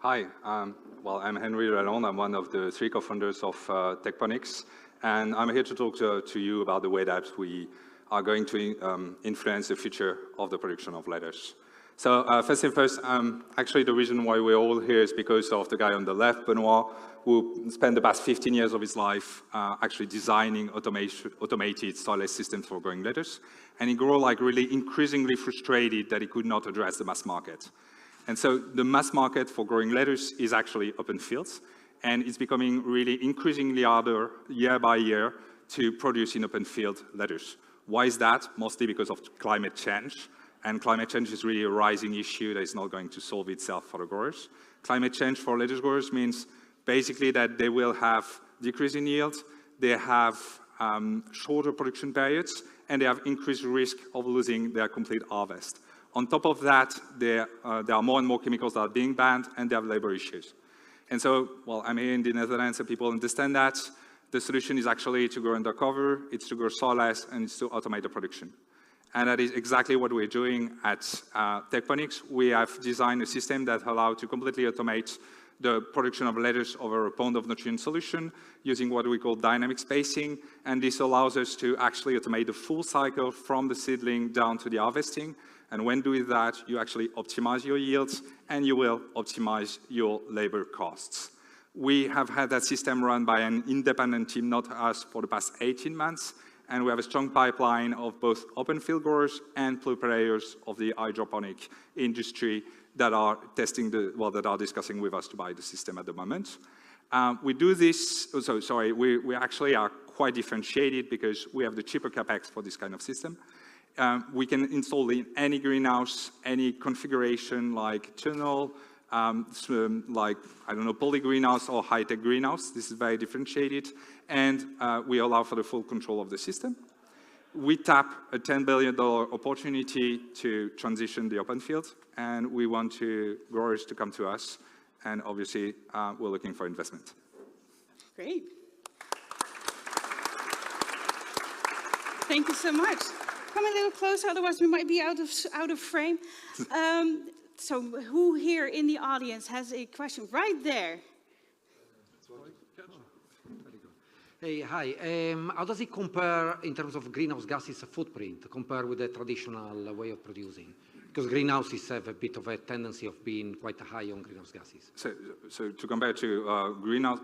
Hi, well, I'm Henry Lalonde. I'm one of the 3 co-founders of Techponics, and I'm here to talk to you about the way that we are going to influence the future of the production of leathers. So first thing first, actually the reason why we're all here is because of the guy on the left, Benoit, who spent the past 15 years of his life actually designing automated StartLife systems for growing leathers, and he grew like really increasingly frustrated that he could not address the mass market. And so the mass market for growing leathers is actually open fields, and it's becoming really increasingly harder year by year to produce in open field leathers. Why is that? Mostly because of climate change, and climate change is really a rising issue that is not going to solve itself for the growers. Climate change for lettuce growers means basically that they will have decrease in yield, they have shorter production periods, and they have increased risk of losing their complete harvest. On top of that, there are more and more chemicals that are being banned, and they have labor issues. And so, well, I'm here in the Netherlands, and people understand that. The solution is actually to go undercover, it's to grow soil less, and it's to automate the production. And that is exactly what we're doing at Techponics. We have designed a system that allows to completely automate the production of lettuce over a pond of nutrient solution using what we call dynamic spacing. And this allows us to actually automate the full cycle from the seedling down to the harvesting. And when doing that, you actually optimize your yields and you will optimize your labor costs. We have had that system run by an independent team, not us, for the past 18 months. And we have a strong pipeline of both open field growers and players of the hydroponic industry that are testing that are discussing with us to buy the system at the moment. We do this, we actually are quite differentiated because we have the cheaper capex for this kind of system. We can install in any greenhouse, any configuration like tunnel, like, I don't know, poly greenhouse or high-tech greenhouse. This is very differentiated. And we allow for the full control of the system. We tap a $10 billion opportunity to transition the open field, and we want growers to come to us. And obviously, we're looking for investment. Great. Thank you so much. Come a little closer, otherwise we might be out of frame. So who here in the audience has a question? Right there. Hey, hi. How does it compare in terms of greenhouse gases footprint compared with the traditional way of producing? Because greenhouses have a bit of a tendency of being quite high on greenhouse gases. So to compare to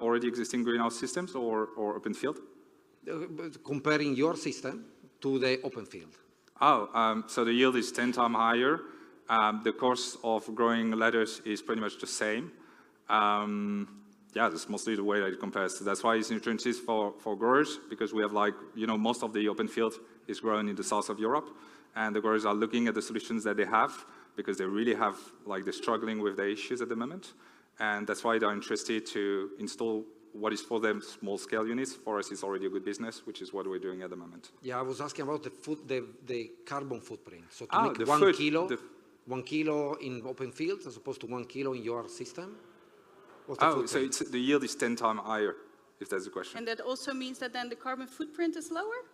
already existing greenhouse systems or open field? Comparing your system to the open field. Oh, so the yield is 10 times higher. The cost of growing lettuce is pretty much the same. Yeah, that's mostly the way that it compares. So that's why it's nutritious for growers, because we have most of the open field is grown in the south of Europe, and the growers are looking at the solutions that they have because they really have, they're struggling with the issues at the moment. And that's why they're interested to install what is for them small-scale units. For us, it's already a good business, which is what we're doing at the moment. Yeah, I was asking about the carbon footprint. So to make 1 kilo in open fields as opposed to 1 kilo in your system? So the yield is 10 times higher, if that's the question. And that also means that then the carbon footprint is lower?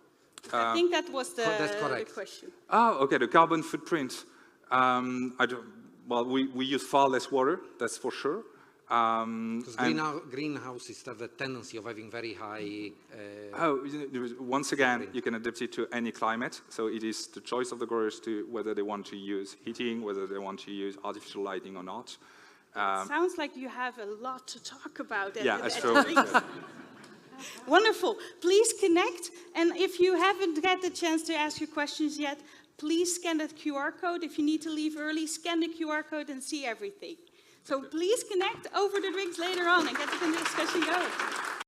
I think that was the question. Oh, okay, the carbon footprint. Well, we use far less water, that's for sure. Because greenhouses have the tendency of having very high... once again, you can adapt it to any climate. So it is the choice of the growers to whether they want to use heating, whether they want to use artificial lighting or not. Sounds like you have a lot to talk about. Yeah, that's true. Wonderful. Please connect. And if you haven't had the chance to ask your questions yet, please scan that QR code. If you need to leave early, scan the QR code and see everything. So please connect over the drinks later on and get the discussion going.